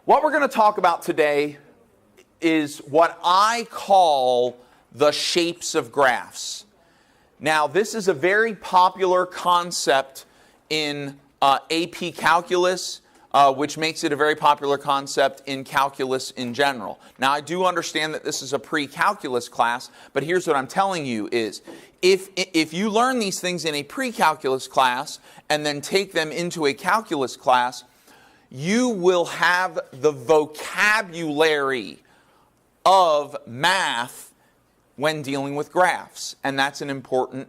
What we're going to talk about today is what I call the shapes of graphs. Now, this is a very popular concept in AP Calculus, which makes it a very popular concept in calculus in general. Now, I do understand that this is a pre-calculus class, but here's what I'm telling you is, if you learn these things in a pre-calculus class and then take them into a calculus class, you will have the vocabulary of math when dealing with graphs, and that's an important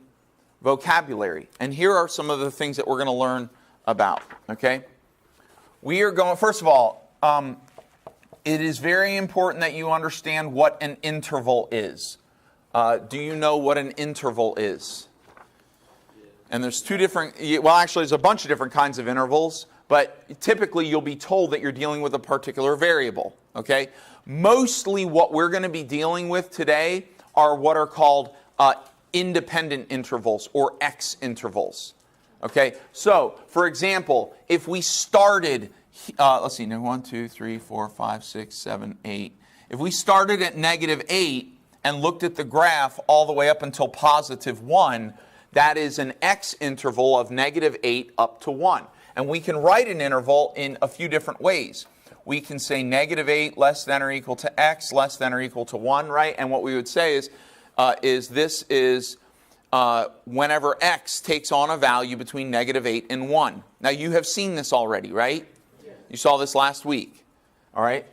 vocabulary. And here are some of the things that we're going to learn about, okay? We are going, first of all, it is very important that you understand what an interval is. Do you know what an interval is? And there's two different, well, actually there's a bunch of different kinds of intervals, but typically you'll be told that you're dealing with a particular variable, okay? Mostly what we're going to be dealing with today are what are called independent intervals or X intervals. Okay, so for example, if we started, let's see, 1, 2, 3, 4, 5, 6, 7, 8. If we started at -8 and looked at the graph all the way up until +1, that is an X interval of -8 up to 1. And we can write an interval in a few different ways. We can say -8 less than or equal to X less than or equal to 1, right? And what we would say is this is whenever X takes on a value between -8 and 1. Now you have seen this already, right? Yes. You saw this last week, all right?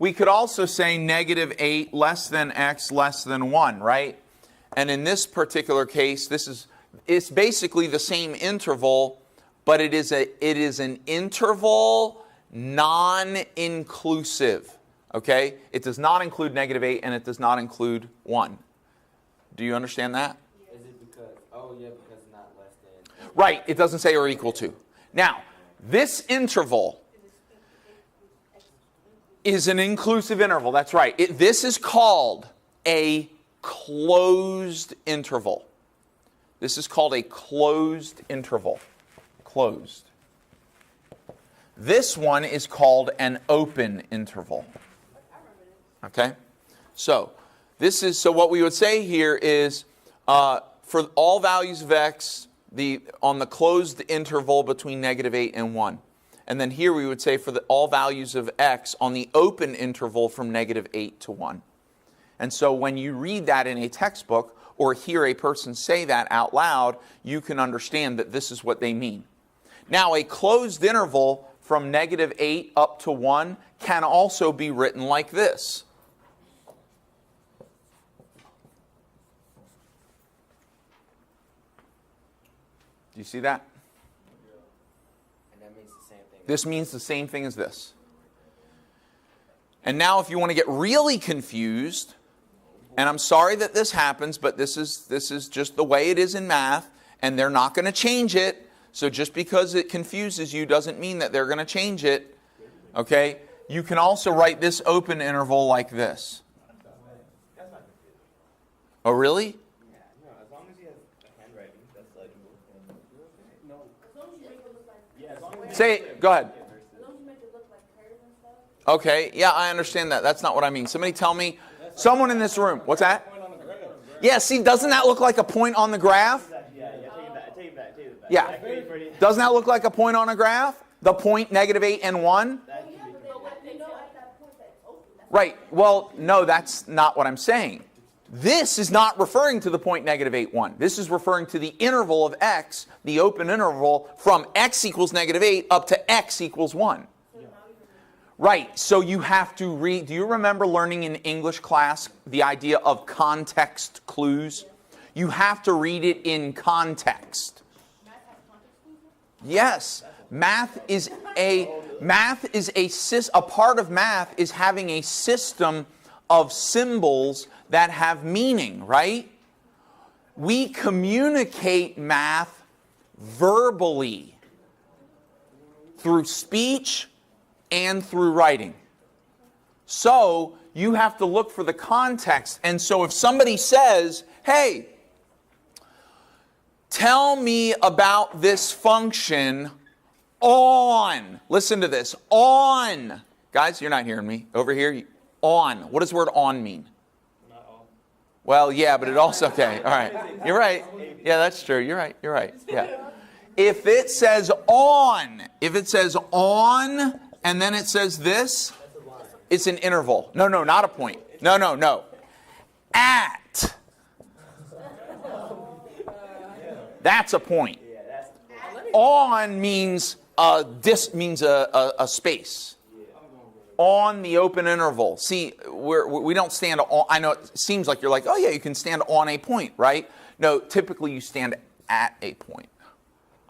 We could also say -8 less than X less than 1, right? And in this particular case, it's basically the same interval, but it is an interval non-inclusive, okay? It does not include -8 and it does not include 1. Do you understand that? Is it because, because it's not less than? Right, it doesn't say or equal to. Now, this interval is an inclusive interval, that's right. This is called a closed interval. This is called a closed interval. Closed. This one is called an open interval. Okay? So what we would say here is for all values of X on the closed interval between -8 and 1. And then here we would say for all values of X on the open interval from -8 to 1. And so when you read that in a textbook or hear a person say that out loud, you can understand that this is what they mean. Now, a closed interval from -8 up to 1 can also be written like this. Do you see that? And that means the same thing. This means the same thing as this. And now if you want to get really confused, and I'm sorry that this happens, but this is just the way it is in math, and they're not going to change it. So just because it confuses you doesn't mean that they're going to change it. Okay? You can also write this open interval like this. Oh, really? Say it. Go ahead. Okay. Yeah, I understand that. That's not what I mean. Somebody tell me. Someone in this room. What's that? Yeah, see, doesn't that look like a point on the graph? Yeah. Doesn't that look like a point on a graph? The point -8 and 1? Right. Well, no, that's not what I'm saying. This is not referring to the point -8, 1. This is referring to the interval of X, the open interval, from X equals -8 up to X equals 1. Right, so you have to read, do you remember learning in English class the idea of context clues? You have to read it in context. Yes, a part of math is having a system of symbols that have meaning, right? We communicate math verbally through speech and through writing. So you have to look for the context. And so if somebody says, hey, tell me about this function on, listen to this, on Guys, you're not hearing me. Over here, on. What does the word on mean? Not all. Well, yeah, but it also, okay, all right. You're right. Yeah, that's true. You're right. You're right. Yeah. If it says on, and then it says this, it's an interval. No, not a point. No. At. That's a point. On means a space. On the open interval. See, we don't stand on. I know it seems like you're like, oh yeah, you can stand on a point, right? No, typically you stand at a point.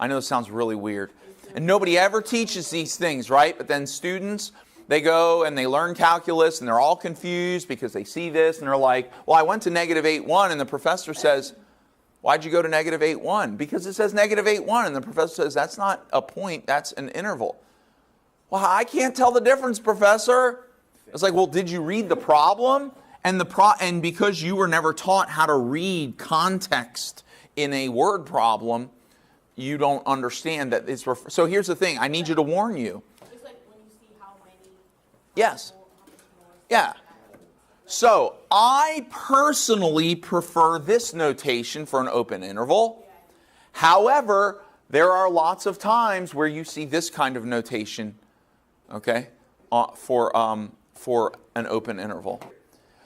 I know it sounds really weird. And nobody ever teaches these things, right? But then students, they go and they learn calculus and they're all confused because they see this and they're like, well, I went to -8,1 and the professor says, why'd you go to -8,1? Because it says -8,1 and the professor says, that's not a point, that's an interval. Well, I can't tell the difference, professor. It's like, well, did you read the problem? And because you were never taught how to read context in a word problem, you don't understand that it's... So here's the thing. I need you to warn you. It's like when you see how many... Yes. Yeah. So I personally prefer this notation for an open interval. However, there are lots of times where you see this kind of notation, okay, for an open interval.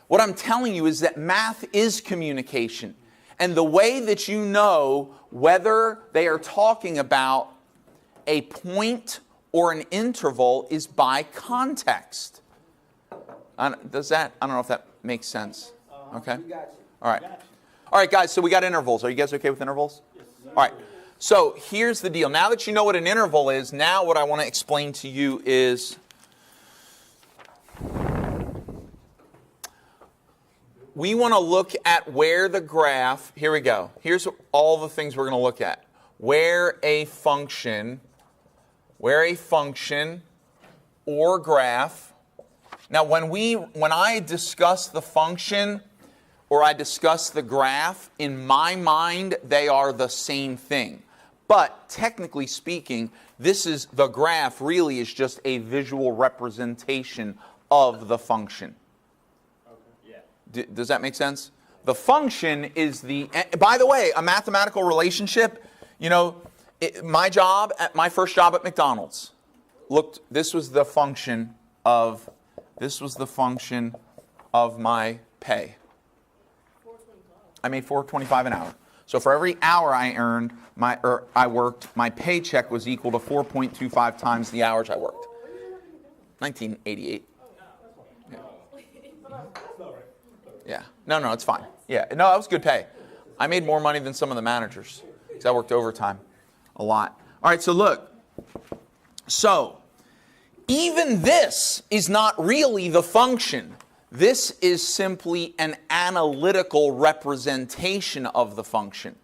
What I'm telling you is that math is communication. And the way that you know whether they are talking about a point or an interval is by context. I don't know if that makes sense. Okay? All right. All right, guys, so we got intervals. Are you guys okay with intervals? All right. So here's the deal. Now that you know what an interval is, now what I want to explain to you is we want to look at where the graph, here we go. Here's all the things we're going to look at. Where a function or graph. Now when I discuss the function or I discuss the graph, in my mind they are the same thing. But technically speaking, the graph really is just a visual representation of the function. Does that make sense? The function is by the way, a mathematical relationship, you know, my first job at McDonald's, this was the function of my pay. I made $4.25 an hour. So for every hour I worked, my paycheck was equal to 4.25 times the hours I worked. 1988. Yeah. No, it's fine. Yeah. No, that was good pay. I made more money than some of the managers because I worked overtime a lot. All right, so look. So, even this is not really the function. This is simply an analytical representation of the function.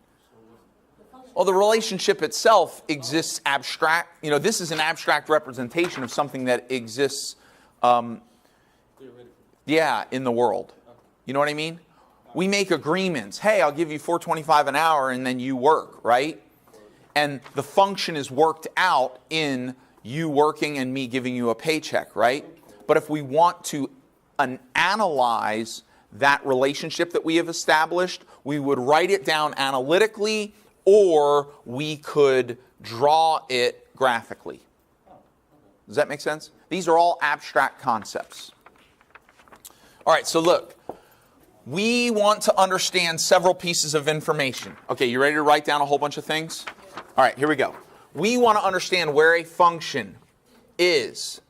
Well, the relationship itself exists abstract. You know, this is an abstract representation of something that exists, in the world. You know what I mean? We make agreements. Hey, I'll give you $4.25 an hour and then you work, right? And the function is worked out in you working and me giving you a paycheck, right? But if we want to analyze that relationship that we have established, we would write it down analytically or we could draw it graphically. Does that make sense? These are all abstract concepts. All right, so look. We want to understand several pieces of information. Okay, you ready to write down a whole bunch of things? All right, here we go. We want to understand where a function is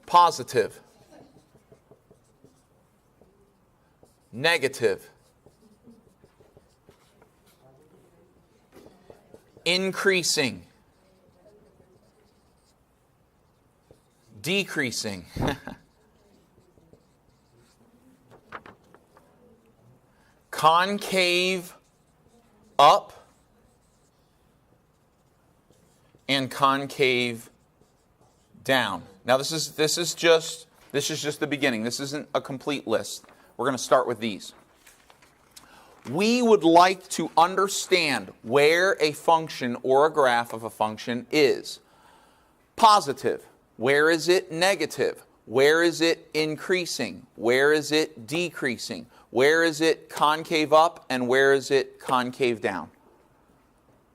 positive, negative, increasing, decreasing, concave up and concave down. Now this is just the beginning. This isn't a complete list. We're going to start with these. We would like to understand where a function or a graph of a function is positive. Where is it negative? Where is it increasing? Where is it decreasing? Where is it concave up and where is it concave down?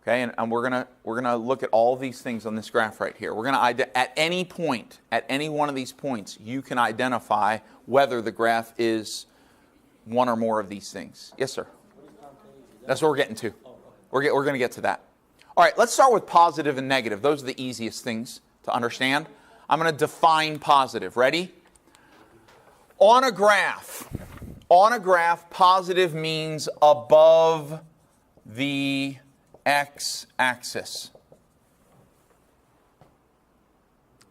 Okay, and we're gonna look at all these things on this graph right here. We're gonna at any point, at any one of these points, you can identify whether the graph is one or more of these things. Yes, sir. That's what we're getting to. We're going to get to that. All right, let's start with positive and negative. Those are the easiest things to understand. I'm going to define positive. Ready? On a graph, positive means above the x-axis.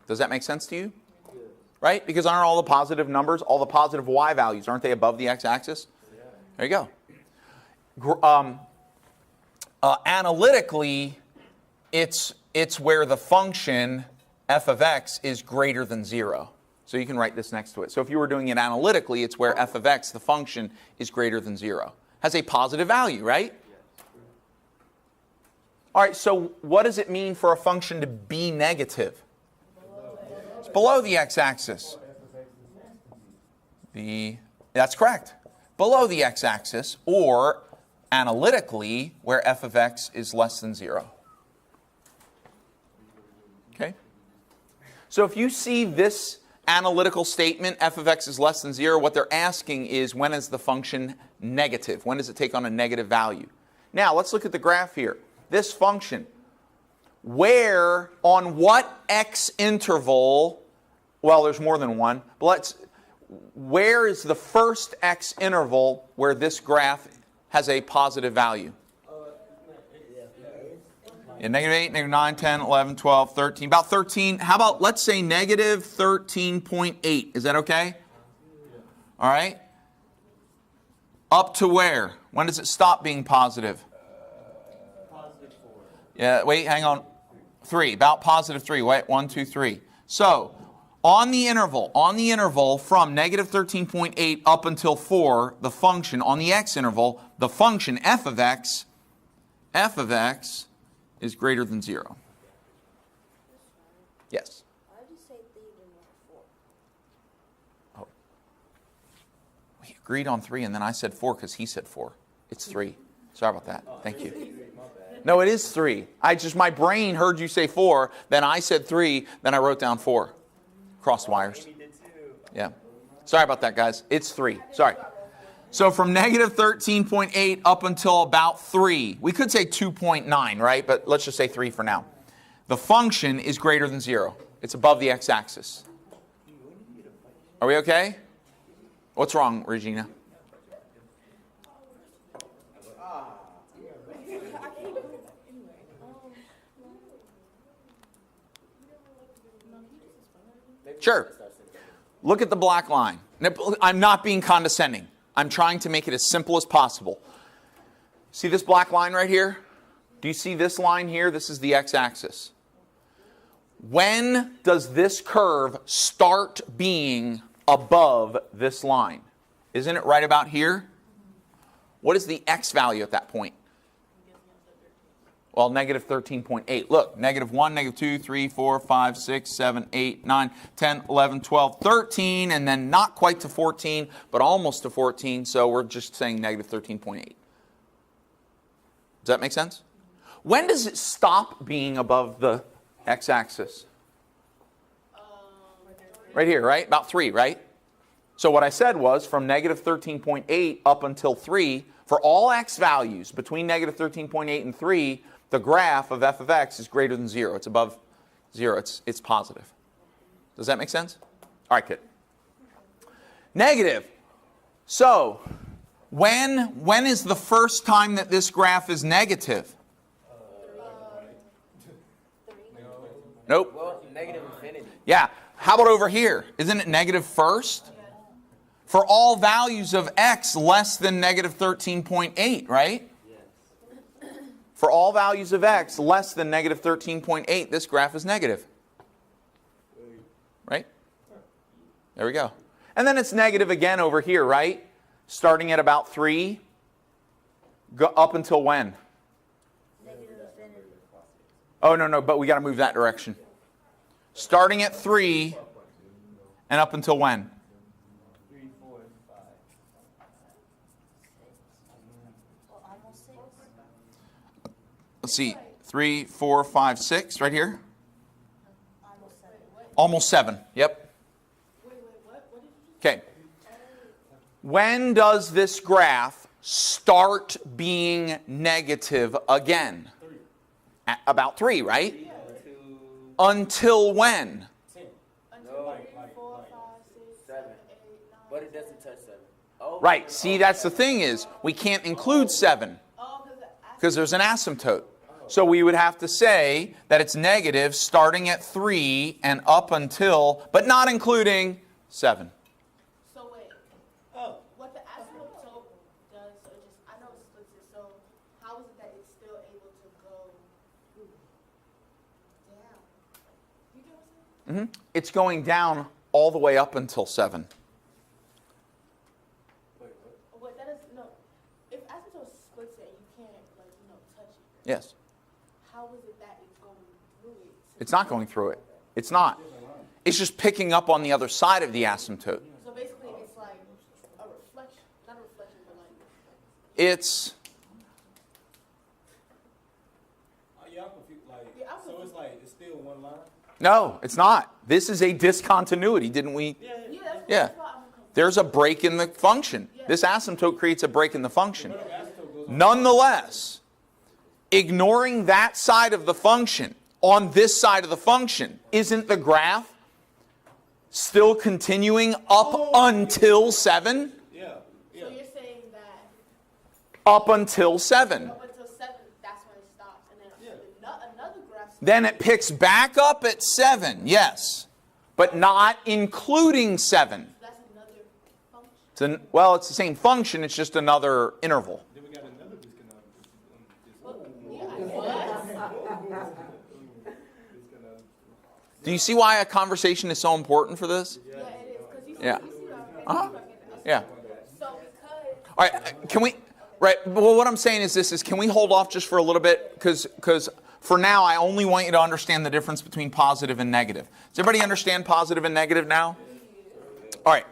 Does that make sense to you? Right? Because aren't all the positive numbers, all the positive y values, aren't they above the x-axis? There you go. Analytically, it's where the function f of x is greater than 0. So you can write this next to it. So if you were doing it analytically, it's where f of x, the function, is greater than 0. Has a positive value, right? All right, so what does it mean for a function to be negative? It's below the x-axis. That's correct. Below the x-axis, or analytically, where f of x is less than 0. Okay? So if you see this analytical statement, f of x is less than 0, what they're asking is, when is the function negative? When does it take on a negative value? Now, let's look at the graph here. This function, where, on what x interval, well, there's more than one, but where is the first x interval where this graph has a positive value? Yeah, negative 8, negative 9, 10, 11, 12, 13. About 13. How about, let's say, negative 13.8. Is that okay? All right. Up to where? When does it stop being positive? Positive 4. Yeah, wait, hang on. 3. About positive 3. Wait, 1, 2, 3. So, on the interval from negative 13.8 up until 4, the function, on the x interval, the function f of x is greater than 0. Yes? Why did you say 3 and not 4? Oh. We agreed on 3 and then I said 4 because he said 4. It's 3. Sorry about that. Thank you. No, it is 3. My brain heard you say 4, then I said 3, then I wrote down 4. Crossed wires. Yeah. Sorry about that, guys. It's 3. Sorry. So from negative 13.8 up until about 3, we could say 2.9, right? But let's just say 3 for now. The function is greater than 0. It's above the x-axis. Are we okay? What's wrong, Regina? Sure. Look at the black line. I'm not being condescending. I'm trying to make it as simple as possible. See this black line right here? Do you see this line here? This is the x-axis. When does this curve start being above this line? Isn't it right about here? What is the x value at that point? Well, negative 13.8. Look, negative 1, negative 2, 3, 4, 5, 6, 7, 8, 9, 10, 11, 12, 13, and then not quite to 14, but almost to 14, so we're just saying negative 13.8. Does that make sense? When does it stop being above the x-axis? Right here, right? About 3, right? So what I said was from negative 13.8 up until 3, for all x values between negative 13.8 and 3, the graph of f of x is greater than 0. It's above 0. It's positive. Does that make sense? All right, good. Negative. So, when is the first time that this graph is negative? Nope. Well, negative infinity. Yeah. How about over here? Isn't it negative first? For all values of x less than negative 13.8, right? For all values of x less than negative 13.8, this graph is negative. Right? There we go. And then it's negative again over here, right? Starting at about 3. Go up until when? Negative infinity. Oh, no, but we got to move that direction. starting at 3 and up until when? 3, 4, 5. Almost 6. Let's see, 3, 4, 5, 6, right here. Almost 7. Almost 7, yep. Wait, what? What did you Okay. When does this graph start being negative again? At about 3, right? Until when? 10. Until 3, 4, 5, 6, 7, 8, 9. But it doesn't touch 7. Oh, Right, see, that's the thing is, we can't include 7 Oh, because there's an asymptote. So we would have to say that it's negative starting at 3 and up until, but not including 7. so wait. Oh. What the asymptote does, so just, I know it splits it, so how is it that it's still able to go down? You get what I'm saying? It's going down all the way up until 7. Wait, that is, no. If asymptote splits it, you can't, like, touch it. Yes. How is it that it's going through it? It's not going through it. It's not. It's just picking up on the other side of the asymptote. So basically, it's like a reflection, not a reflection, but like. It's, Yeah, I'm confused. Like, Yeah, I'm so it's confused. like it's still one line. no, it's not. This is a discontinuity, didn't we? Yeah, Yeah. that's why I'm confused. There's a break in the function. This asymptote creates a break in the function. Nonetheless, ignoring that side of the function on this side of the function, isn't the graph still continuing up until 7? Yeah. So you're saying that Up until 7. up until 7, that's when it stops, and then another graph. Then it picks back up at 7, yes, but not including 7. That's another function. Well, it's the same function, it's just another interval. Then we got another disconnect. Do you see why a conversation is so important for this? Yeah, it is, because you Yeah. see what Uh-huh. Yeah. So because. All right, can we, right, well, what I'm saying is this, is can we hold off just for a little bit? Because for now, I only want you to understand the difference between positive and negative. Does everybody understand positive and negative now? All right,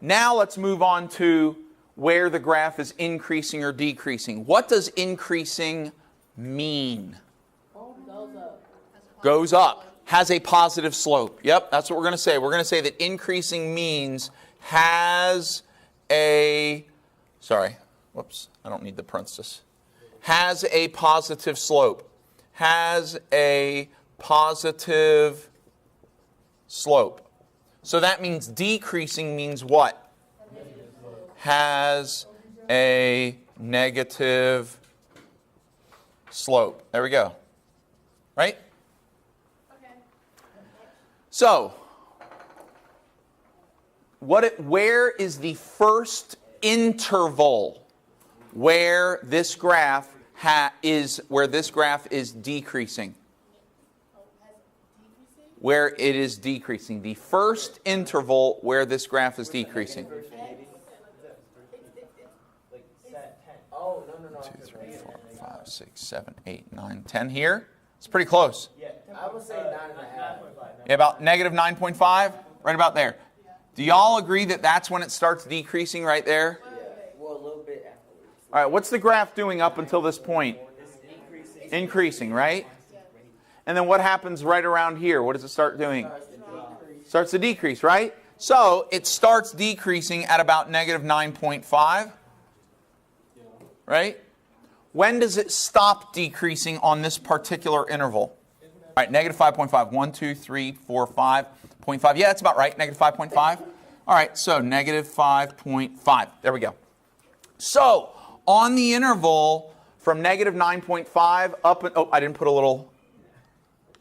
now let's move on to where the graph is increasing or decreasing. What does increasing mean? Goes up. Has a positive slope. Yep, that's what we're going to say. We're going to say that increasing means has a, sorry, whoops, I don't need the parenthesis. Has a positive slope. Has a positive slope. So that means decreasing means what? Has a negative slope. There we go. Right? So, where is the first interval where this graph is decreasing? Where it is decreasing. The first interval where this graph is decreasing. Oh, no. 2, 3, 4, 5, 6, 7, 8, 9, 10 here. It's pretty close. I would say 9.5. Yeah, about negative 9.5, right about there. Do y'all agree that that's when it starts decreasing right there? Well, a little bit afterwards. All right, what's the graph doing up until this point? Increasing, right? And then what happens right around here? What does it start doing? Starts to decrease, right? So it starts decreasing at about negative 9.5, right? When does it stop decreasing on this particular interval? All right, negative 5.5. 1, 2, 3, 4, 5.5. Yeah, that's about right. Negative 5.5. All right, so negative 5.5. There we go. So on the interval from negative 9.5 up, oh, I didn't put a little,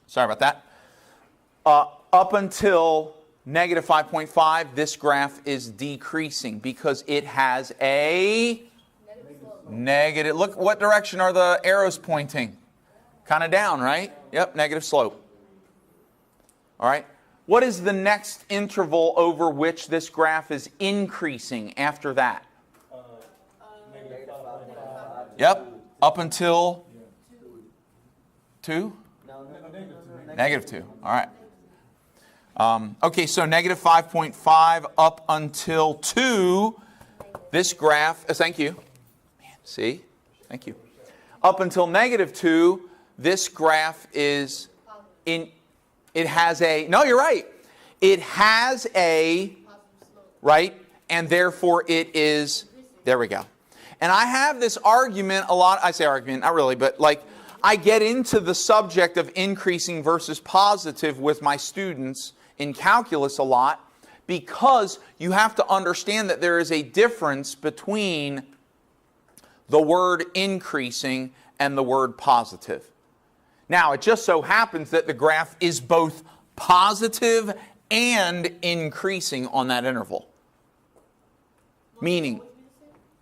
sorry about that. Up until negative 5.5, this graph is decreasing because it has a negative. Look, what direction are the arrows pointing? Kind of down, right? Yep, negative slope. All right. What is the next interval over which this graph is increasing after that? Yep, up until 2? Negative 2. All right. Okay, so negative 5.5 up until 2. This graph, thank you. Man, see? Thank you. Up until negative 2, this graph is in, it has a, no, you're right. It has a, right? And therefore it is, there we go. And I have this argument a lot, I say argument, not really, but like I get into the subject of increasing versus positive with my students in calculus a lot because you have to understand that there is a difference between the word increasing and the word positive. Now, it just so happens that the graph is both positive and increasing on that interval. Meaning,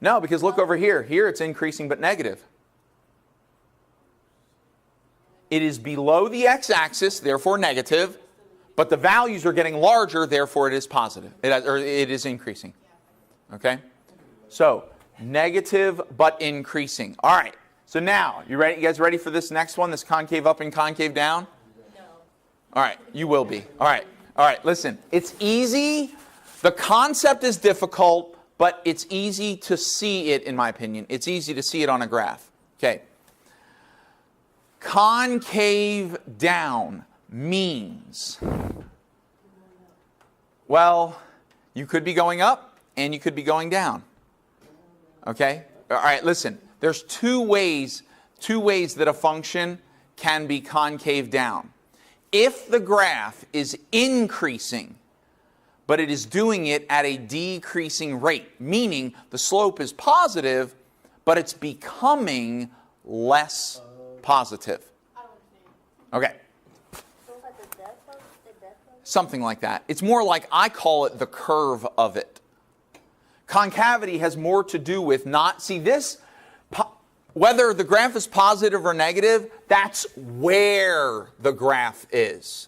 no, because look over here. Here it's increasing but negative. It is below the x-axis, therefore negative, but the values are getting larger, therefore it is positive. It is increasing. Okay? So, negative but increasing. All right. So now, you ready? You guys ready for this next one? This concave up and concave down? No. All right. You will be. All right. All right. Listen. It's easy. The concept is difficult, but it's easy to see it, in my opinion. It's easy to see it on a graph. Okay. Concave down means, well, you could be going up and you could be going down. Okay? All right, listen. There's two ways that a function can be concave down. If the graph is increasing, but it is doing it at a decreasing rate, meaning the slope is positive, but it's becoming less positive. Okay. Something like that. It's more like, I call it the curve of it. Concavity has more to do with not, see this, whether the graph is positive or negative, that's where the graph is.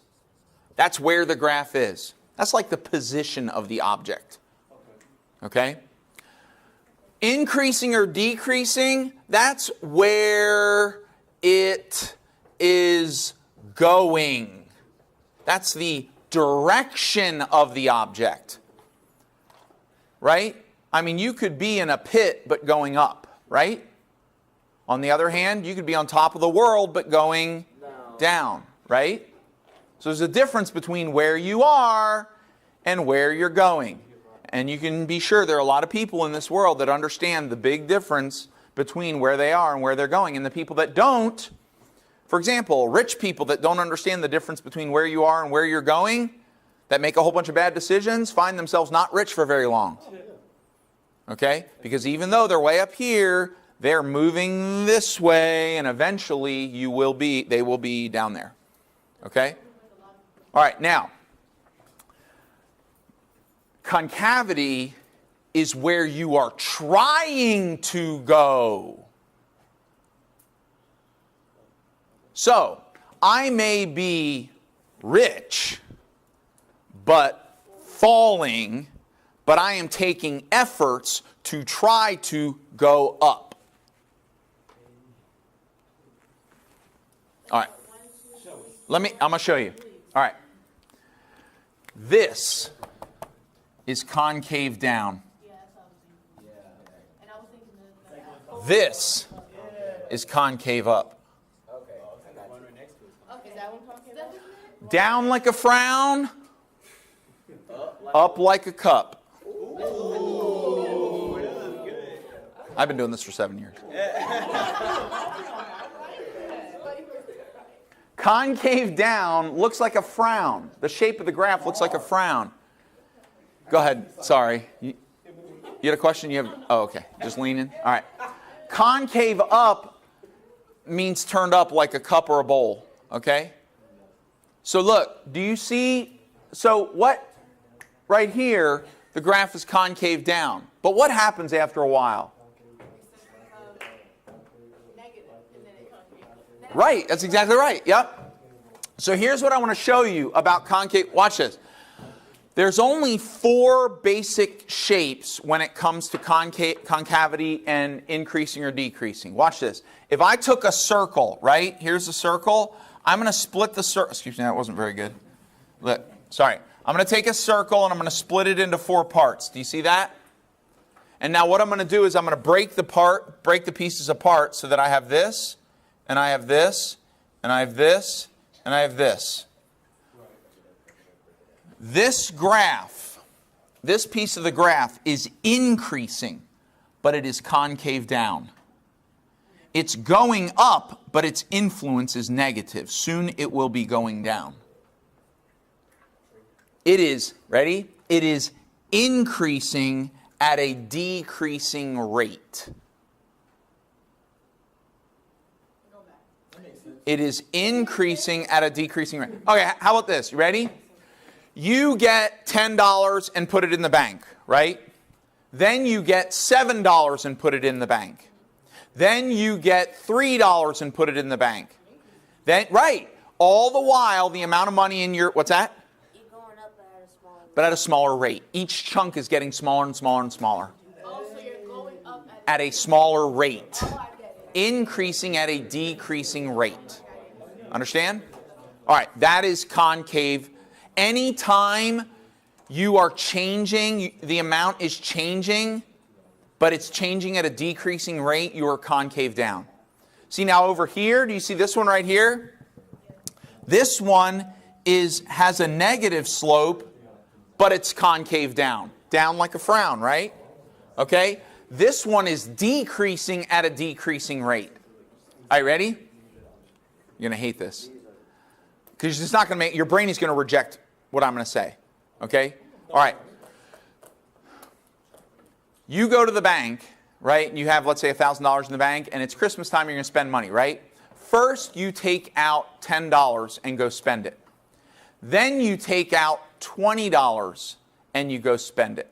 That's where the graph is. That's like the position of the object. Okay? Increasing or decreasing, that's where it is going. That's the direction of the object. Right? I mean, you could be in a pit but going up, right? On the other hand, you could be on top of the world but going down, right? So there's a difference between where you are and where you're going. And you can be sure there are a lot of people in this world that understand the big difference between where they are and where they're going. And the people that don't, for example, rich people that don't understand the difference between where you are and where you're going, that make a whole bunch of bad decisions, find themselves not rich for very long. Okay? Because even though they're way up here, they're moving this way, and eventually they will be down there. Okay? All right, now, concavity is where you are trying to go. So, I may be rich, but falling, but I am taking efforts to try to go up. All right. I'm going to show you. All right. This is concave down. This is concave up. Down like a frown, up like a cup. I've been doing this for 7 years. Concave down looks like a frown. The shape of the graph looks like a frown. Go ahead. Sorry. You had a question? Oh, okay. Just lean in. All right. Concave up means turned up like a cup or a bowl. Okay? So look, do you see? So what? Right here, the graph is concave down. But what happens after a while? Right, that's exactly right. Yep. So here's what I want to show you about concave. Watch this. There's only 4 basic shapes when it comes to concavity and increasing or decreasing. Watch this. If I took a circle, right? Here's a circle. I'm going to split the circle. Excuse me, that wasn't very good. Look, sorry. I'm going to take a circle and I'm going to split it into 4 parts. Do you see that? And now what I'm going to do is I'm going to break the pieces apart so that I have this, and I have this, and I have this, and I have this. This graph, this piece of the graph is increasing, but it is concave down. It's going up, but its influence is negative. Soon it will be going down. It is, ready? It is increasing at a decreasing rate. It is increasing at a decreasing rate. Okay, how about this? You ready? You get $10 and put it in the bank, right? Then you get $7 and put it in the bank. Then you get $3 and put it in the bank. Then, right. All the while, the amount of money in your, what's that? You're going up at a smaller rate. But at a smaller rate. Each chunk is getting smaller and smaller and smaller. Oh, so you're going up At a smaller rate. Oh, I get it. Increasing at a decreasing rate. Understand? All right, that is concave. Anytime you are changing, the amount is changing, but it's changing at a decreasing rate, you are concave down. See now over here, do you see this one right here? This one has a negative slope, but it's concave down. Down like a frown, right? Okay? This one is decreasing at a decreasing rate. All right, ready? You're going to hate this. Because it's not going to make, your brain is going to reject what I'm going to say. Okay? All right. You go to the bank, right? And you have, let's say, $1,000 in the bank, and it's Christmas time, you're going to spend money, right? First, you take out $10 and go spend it. Then you take out $20 and you go spend it.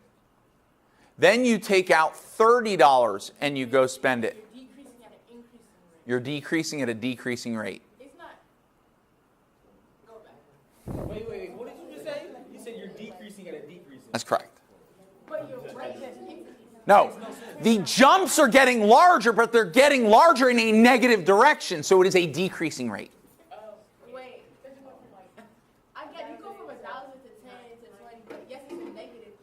Then you take out $30 and you go spend it. Decreasing at an increasing rate. You're decreasing at a decreasing rate. It's not. Go back. Wait. What did you just say? You said you're decreasing at a decreasing. That's correct. But your rate is increasing. No, the jumps are getting larger, but they're getting larger in a negative direction, so it is a decreasing rate. Wait. I get you go from 1,000 to 10 to 20, but yes, it's a negative.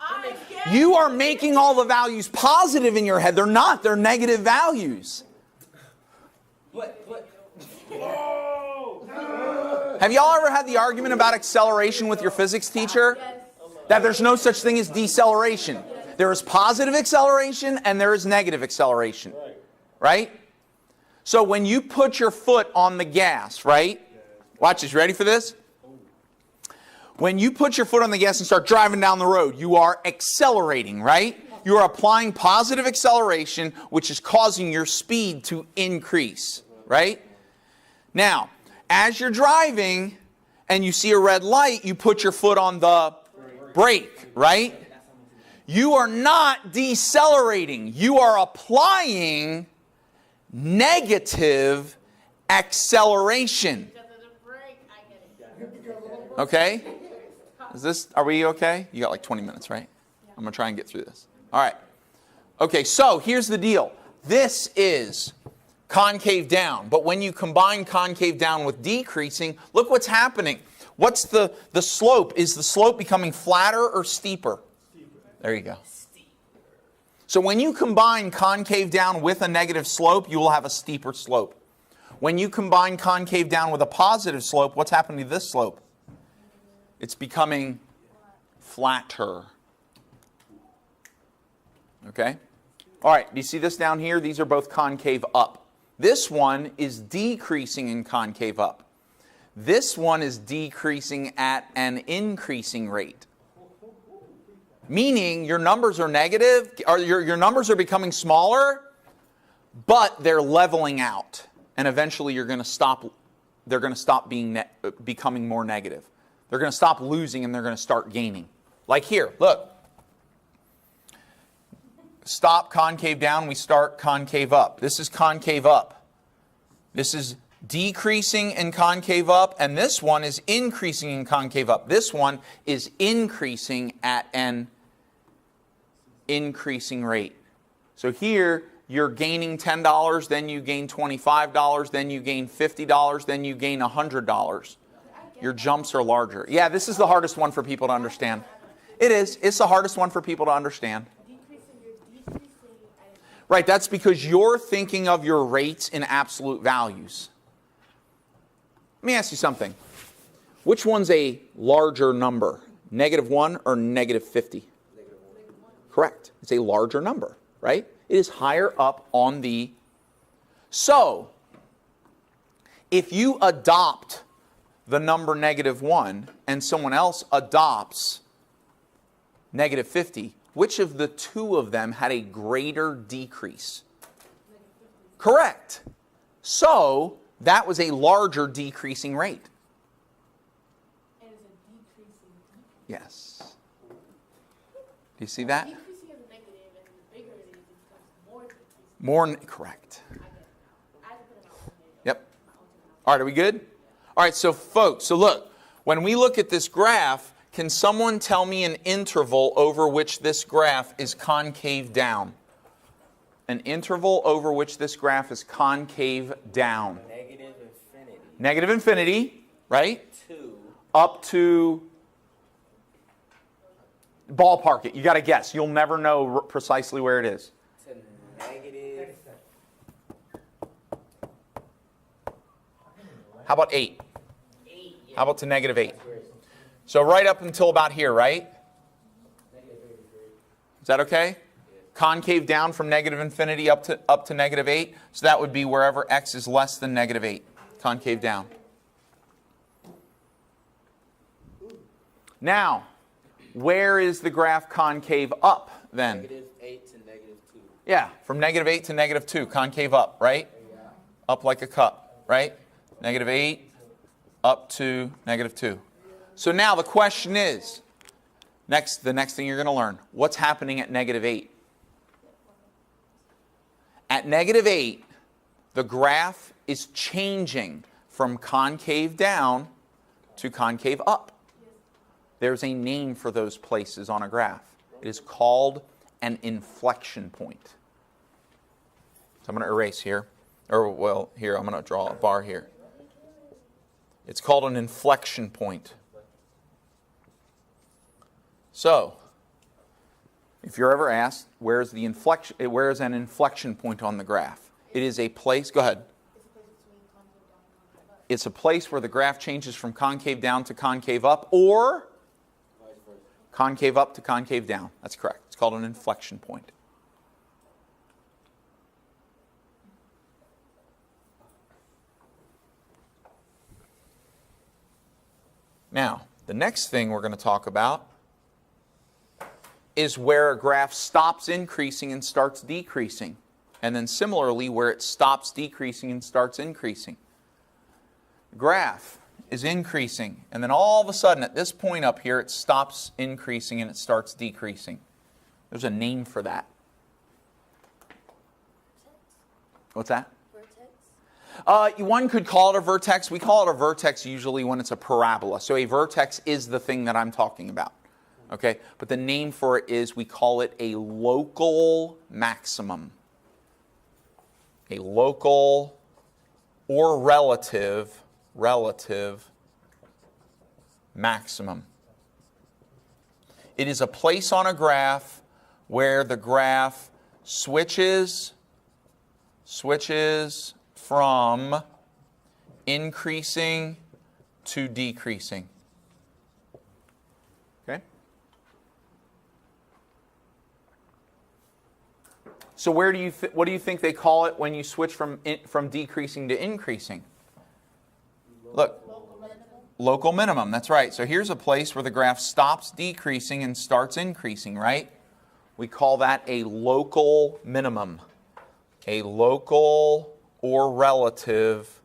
I get You are making all the values positive in your head. They're not. They're negative values. What? Have y'all ever had the argument about acceleration with your physics teacher? That there's no such thing as deceleration. There is positive acceleration and there is negative acceleration. Right? So when you put your foot on the gas, right? Watch this. You ready for this? When you put your foot on the gas and start driving down the road, you are accelerating, right? You are applying positive acceleration, which is causing your speed to increase, right? Now, as you're driving and you see a red light, you put your foot on the brake, right? You are not decelerating. You are applying negative acceleration. because of the break. I get it. Okay? Are we okay? You got like 20 minutes, right? I'm going to try and get through this. All right. Okay, so here's the deal. This is concave down. But when you combine concave down with decreasing, look what's happening. What's the slope? Is the slope becoming flatter or steeper? There you go. So when you combine concave down with a negative slope, you will have a steeper slope. When you combine concave down with a positive slope, what's happening to this slope? It's becoming flatter. Okay? All right, do you see this down here? These are both concave up. This one is decreasing in concave up. This one is decreasing at an increasing rate. Meaning your numbers are negative, or your numbers are becoming smaller, but they're leveling out. And eventually you're going to stop, they're going to stop becoming more negative. They're going to stop losing and they're going to start gaining. Like here, look. Stop concave down, we start concave up. This is concave up. This is decreasing in concave up, and this one is increasing in concave up. This one is increasing at an increasing rate. So here, you're gaining $10, then you gain $25, then you gain $50, then you gain $100. Your jumps are larger. Yeah, this is the hardest one for people to understand. It is. It's the hardest one for people to understand. Right, that's because you're thinking of your rates in absolute values. Let me ask you something. Which one's a larger number? -1 or -50? Correct. It's a larger number, right? It is higher up on the... So, if you adopt the number -1 and someone else adopts -50, which of the two of them had a greater decrease? Correct. So, that was a larger decreasing rate. And it's a decreasing. Yes. Do you see that? Decreasing is a negative, and the bigger it is, it becomes more decreasing. Correct. I get it now. I had to put it out. Yep. All right, are we good? All right, so folks, so look, when we look at this graph, can someone tell me an interval over which this graph is concave down? An interval over which this graph is concave down. Negative infinity. Negative infinity, right? 2. Up to, ballpark it. You got to guess. You'll never know precisely where it is. To negative. How about 8? 8. Yeah. How about to -8? So right up until about here, right? Is that okay? Concave down from negative infinity up to -8. So that would be wherever x is less than -8. Concave down. Now, where is the graph concave up then? -8 to -2. Yeah, from -8 to -2, concave up, right? Up like a cup, right? -8 up to -2. So now the question is, the next thing you're going to learn, what's happening at -8? At -8, the graph is changing from concave down to concave up. There's a name for those places on a graph. It is called an inflection point. So I'm going to erase here. Or, well, here, I'm going to draw a bar here. It's called an inflection point. So, if you're ever asked, where is an inflection point on the graph? It is a place, go ahead. It's a place where the graph changes from concave down to concave up, or concave up to concave down. That's correct. It's called an inflection point. Now, the next thing we're going to talk about is where a graph stops increasing and starts decreasing. And then similarly, where it stops decreasing and starts increasing. The graph is increasing, and then all of a sudden, at this point up here, it stops increasing and it starts decreasing. There's a name for that. What's that? Vertex? One could call it a vertex. We call it a vertex usually when it's a parabola. So a vertex is the thing that I'm talking about. Okay? But the name for it is, we call it a local maximum. A local or relative maximum. It is a place on a graph where the graph switches from increasing to decreasing. Okay? So what do you think they call it when you switch from decreasing to increasing? Look. Local minimum, that's right. So here's a place where the graph stops decreasing and starts increasing, right? We call that a local minimum. A local or relative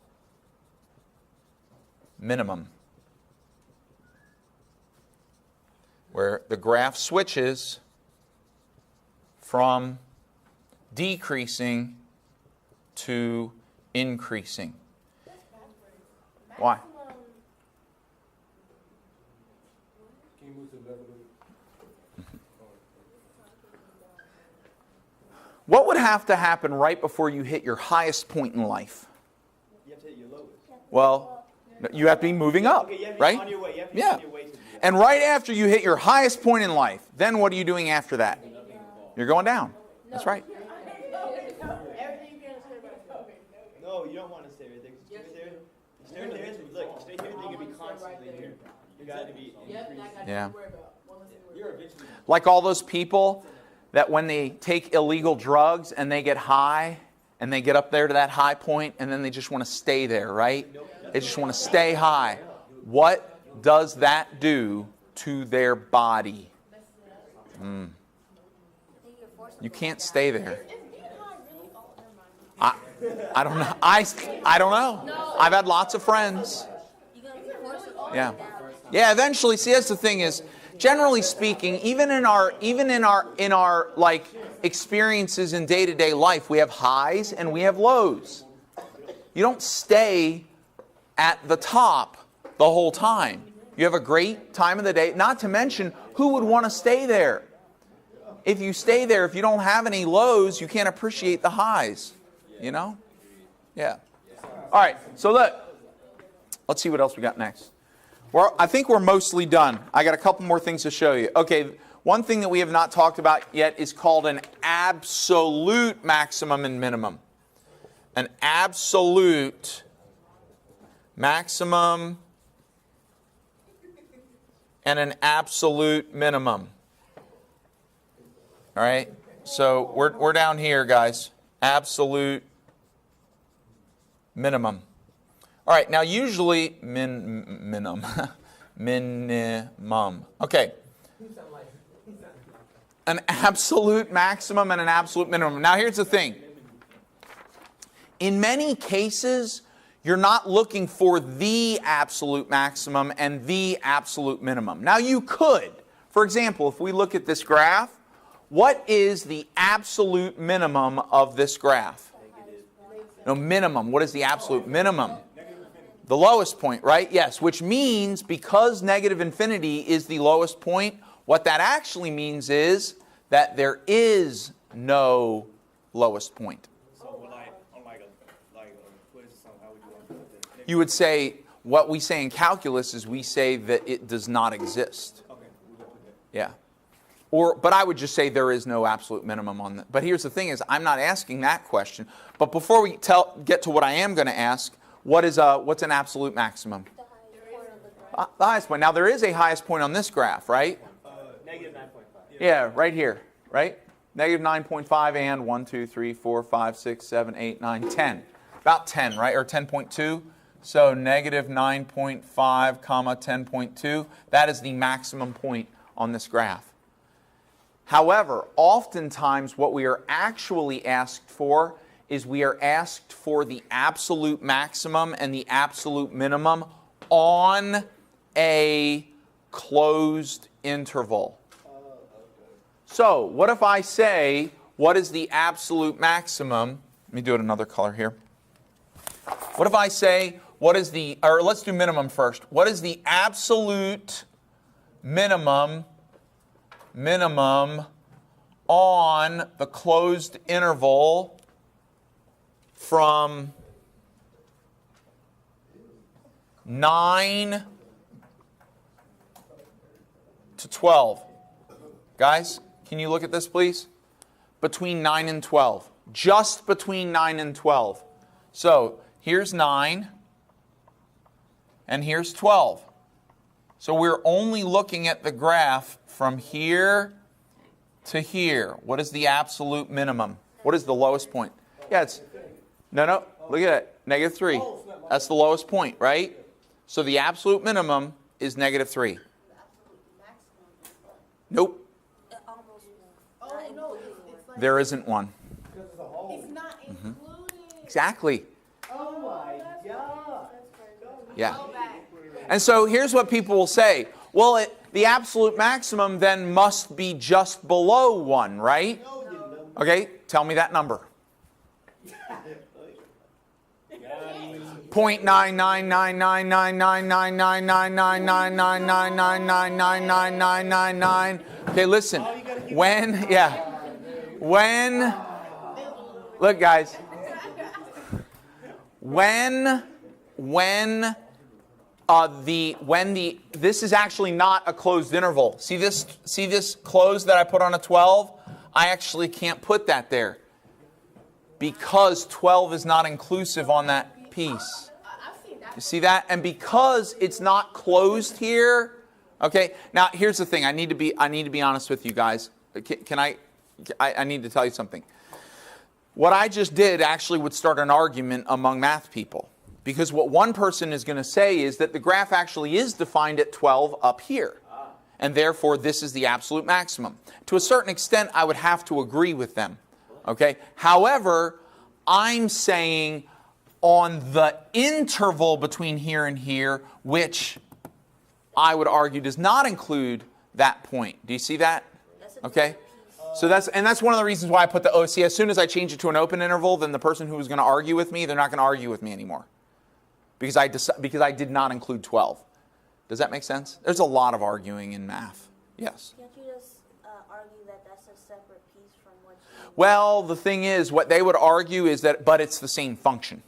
minimum. Where the graph switches from decreasing to increasing. Why? Can you move to the left a little? What would have to happen right before you hit your highest point in life? You have to hit your lowest. Well, You have to be moving up, Okay, you have to be right? on your way. You have to be Yeah. on your way to do that. And right after you hit your highest point in life, then what are you doing after that? You're going down. That's right. Everything you're gonna say about it. No, you don't want to stay right there. 'Cause you stay right there. Look, you stay here, then you'll be constantly here. You got to be Yep, and I got Yeah. to worry about. Well, let's see where You're eventually. Like all those people that when they take illegal drugs and they get high and they get up there to that high point and then they just want to stay there, right? They just want to stay high. What does that do to their body? You can't stay there. Is being high really? Oh, never mind. I don't know. I don't know. I've had lots of friends. You're going to force it all Yeah. down. Yeah, eventually, see, that's the thing is, generally speaking, even in our like experiences in day-to-day life, we have highs and we have lows. You don't stay at the top the whole time. You have a great time of the day, not to mention who would want to stay there? If you stay there, if you don't have any lows, you can't appreciate the highs, you know? Yeah. All right, so look, let's see what else we got next. Well, I think we're mostly done. I got a couple more things to show you. Okay, one thing that we have not talked about yet is called an absolute maximum and minimum. An absolute maximum and an absolute minimum. All right, so we're down here, guys. Absolute minimum. All right, now usually minimum. Okay. An absolute maximum and an absolute minimum. Now here's the thing. In many cases, you're not looking for the absolute maximum and the absolute minimum. Now you could. For example, if we look at this graph, what is the absolute minimum of this graph? No, minimum. What is the absolute minimum? The lowest point, right? Yes, which means because negative infinity is the lowest point, what that actually means is that there is no lowest point. So, like a quiz, how would you want to do this? You would say, what we say in calculus is we say that it does not exist. Okay, we'll go with that. Yeah. But I would just say there is no absolute minimum on that. But here's the thing is, I'm not asking that question. But before we get to what I am going to ask, what's an absolute maximum? The highest point of the graph. The highest point. Now there is a highest point on this graph, right? Negative 9.5. Yeah, right here, right? Negative 9.5 and 1, 2, 3, 4, 5, 6, 7, 8, 9, 10. About 10, right? Or 10.2. So negative 9.5, comma 10.2. That is the maximum point on this graph. However, oftentimes what we are actually asked for is we are asked for the absolute maximum and the absolute minimum on a closed interval. So, what if I say, what is the absolute maximum? Let me do it another color here. What if I say, let's do minimum first. What is the absolute minimum on the closed interval from 9 to 12? Guys, can you look at this, please? Between 9 and 12. Just between 9 and 12. So, here's 9, and here's 12. So we're only looking at the graph from here to here. What is the absolute minimum? What is the lowest point? Yeah, no, look at it. Negative 3. That's the lowest point, right? So the absolute minimum is negative 3. Nope, It almost Oh, no, it's like, there isn't one. it's not included. Exactly. Oh my God. Yeah. Go back. And so here's what people will say. Well, the absolute maximum then must be just below 1, right? Okay, tell me that number. 0.99999999999999999999999. Okay, listen. Look, guys. When this is actually not a closed interval. See this closed that I put on a 12? I actually can't put that there because 12 is not inclusive on that piece. You see that? And because it's not closed here, okay? Now here's the thing. I need to be honest with you guys. I need to tell you something. What I just did actually would start an argument among math people. Because what one person is going to say is that the graph actually is defined at 12 up here. And therefore, this is the absolute maximum. To a certain extent, I would have to agree with them. Okay? However, I'm saying on the interval between here and here, which I would argue does not include that point. Do you see that? Okay? So that's one of the reasons why I put the OC. As soon as I change it to an open interval, then the person who was going to argue with me, they're not going to argue with me anymore. Because I did not include 12. Does that make sense? There's a lot of arguing in math. Yes? Can't you just argue that that's a separate piece from what you... Well, the thing is, what they would argue is that, but it's the same function.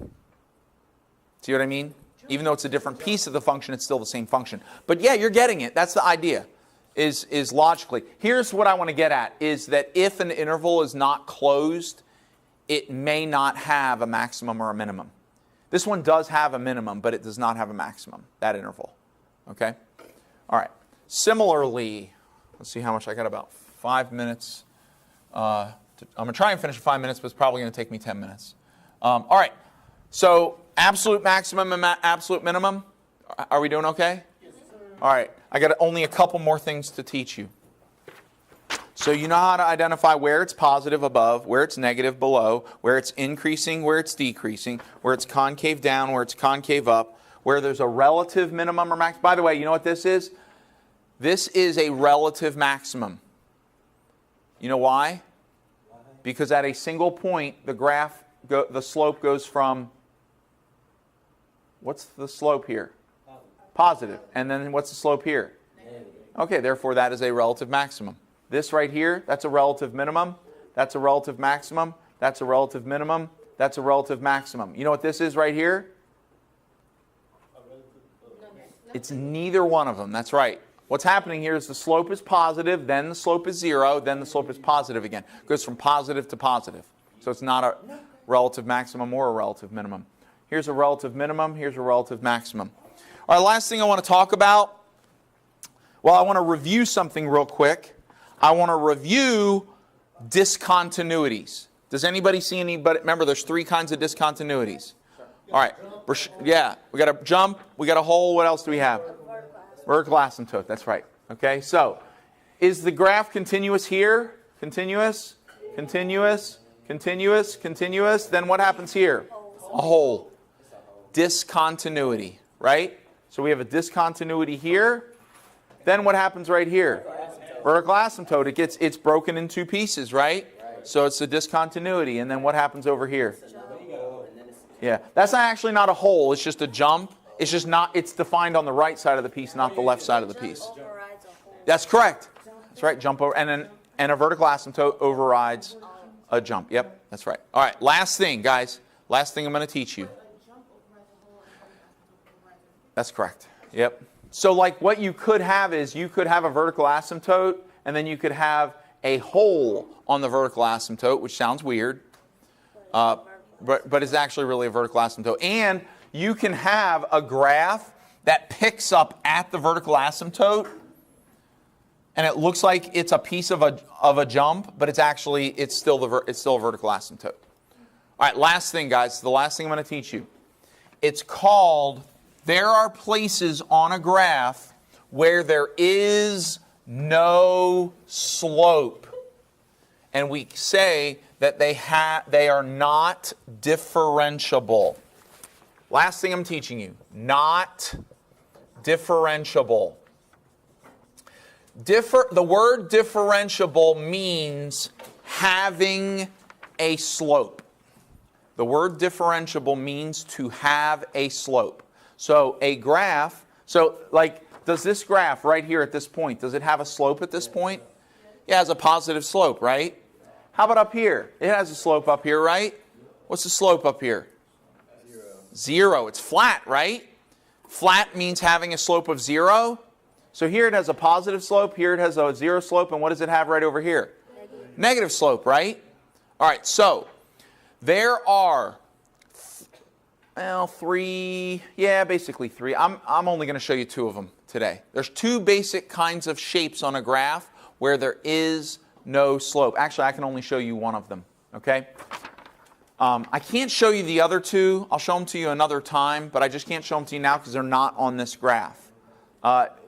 See what I mean? Even though it's a different piece of the function, it's still the same function. But yeah, you're getting it. That's the idea, is logically. Here's what I want to get at, is that if an interval is not closed, it may not have a maximum or a minimum. This one does have a minimum, but it does not have a maximum, that interval. Okay? All right. Similarly, let's see how much I got, about 5 minutes. I'm going to try and finish in 5 minutes, but it's probably going to take me 10 minutes. All right. So absolute maximum and absolute minimum. Are we doing okay? Yes, sir. All right. I got only a couple more things to teach you. So you know how to identify where it's positive above, where it's negative below, where it's increasing, where it's decreasing, where it's concave down, where it's concave up, where there's a relative minimum or max. By the way, you know what this is? This is a relative maximum. You know why? Because at a single point, the slope goes from, what's the slope here? Positive. And then what's the slope here? Okay, therefore that is a relative maximum. This right here, that's a relative minimum. That's a relative maximum. That's a relative minimum. That's a relative maximum. You know what this is right here? It's neither one of them. That's right. What's happening here is the slope is positive, then the slope is 0, then the slope is positive again. It goes from positive to positive. So it's not a relative maximum or a relative minimum. Here's a relative minimum. Here's a relative maximum. All right, last thing I want to talk about. Well, I want to review something real quick. I want to review discontinuities. Does anybody see any? But remember, there's 3 kinds of discontinuities. All right. Yeah, we got a jump. We got a hole. What else do we have? Vertical asymptote. That's right. Okay. So, is the graph continuous here? Continuous. Continuous. Continuous. Continuous. Then what happens here? A hole. Discontinuity. Right. So we have a discontinuity here. Then what happens right here? Vertical asymptote. It's broken in 2 pieces, right? So it's a discontinuity. And then what happens over here? Yeah, that's actually not a hole. It's just a jump. It's just not. It's defined on the right side of the piece, not the left side of the piece. That's correct. That's right. Jump over, and a vertical asymptote overrides a jump. Yep, that's right. All right. Last thing, guys. Last thing I'm going to teach you. That's correct. Yep. So like what you could have is you could have a vertical asymptote and then you could have a hole on the vertical asymptote, which sounds weird, but it's actually really a vertical asymptote. And you can have a graph that picks up at the vertical asymptote and it looks like it's a piece of a jump, but it's still a vertical asymptote. All right, last thing, guys. The last thing I'm going to teach you. It's called... There are places on a graph where there is no slope. And we say that they are not differentiable. Last thing I'm teaching you. Not differentiable. The word differentiable means having a slope. The word differentiable means to have a slope. So a graph, does this graph right here at this point, does it have a slope at this point? Yeah, it has a positive slope, right? How about up here? It has a slope up here, right? What's the slope up here? 0. It's flat, right? Flat means having a slope of 0. So here it has a positive slope, here it has a 0 slope, and what does it have right over here? Negative slope, right? All right, so there are, well, basically three. I'm only going to show you 2 of them today. There's 2 basic kinds of shapes on a graph where there is no slope. Actually, I can only show you 1 of them, okay? I can't show you the other 2. I'll show them to you another time, but I just can't show them to you now because they're not on this graph.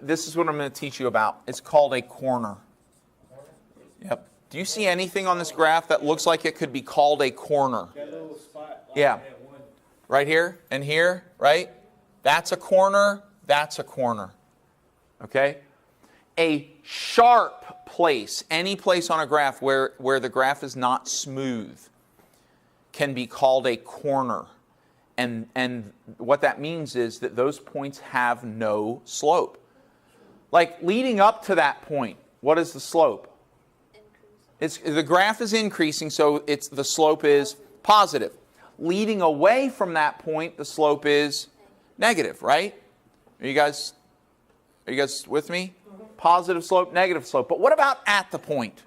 This is what I'm going to teach you about. It's called a corner. Yep. Do you see anything on this graph that looks like it could be called a corner? That little spot. Yeah. Right here and here, right? That's a corner. That's a corner. Okay? A sharp place, any place on a graph where the graph is not smooth, can be called a corner. And what that means is that those points have no slope. Like leading up to that point, what is the slope? The graph is increasing, so the slope is positive. Leading away from that point, the slope is negative, right? Are you guys with me? Positive slope, negative slope. But what about at the point?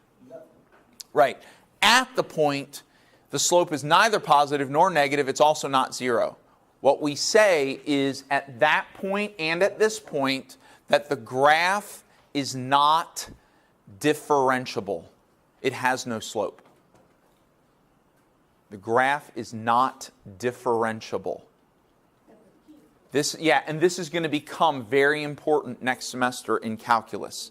Right. At the point, the slope is neither positive nor negative. It's also not 0. What we say is at that point and at this point that the graph is not differentiable. It has no slope. The graph is not differentiable. And this is going to become very important next semester in calculus.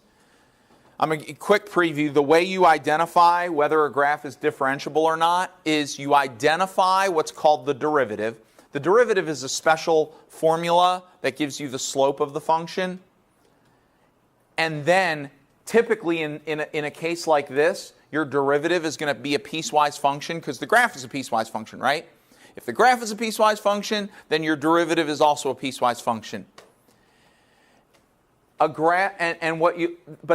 A quick preview. The way you identify whether a graph is differentiable or not is you identify what's called the derivative. The derivative is a special formula that gives you the slope of the function. And then typically in a case like this, your derivative is going to be a piecewise function because the graph is a piecewise function, right? If the graph is a piecewise function, then your derivative is also a piecewise function. But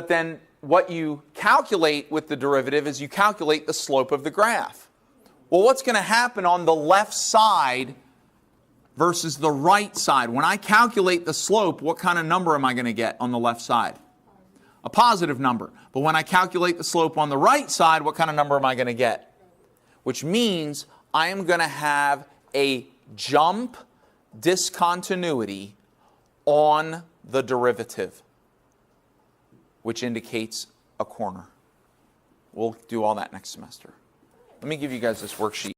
then what you calculate with the derivative is you calculate the slope of the graph. Well, what's going to happen on the left side versus the right side? When I calculate the slope, what kind of number am I going to get on the left side? A positive number. But when I calculate the slope on the right side, what kind of number am I going to get? Which means I am going to have a jump discontinuity on the derivative, which indicates a corner. We'll do all that next semester. Let me give you guys this worksheet.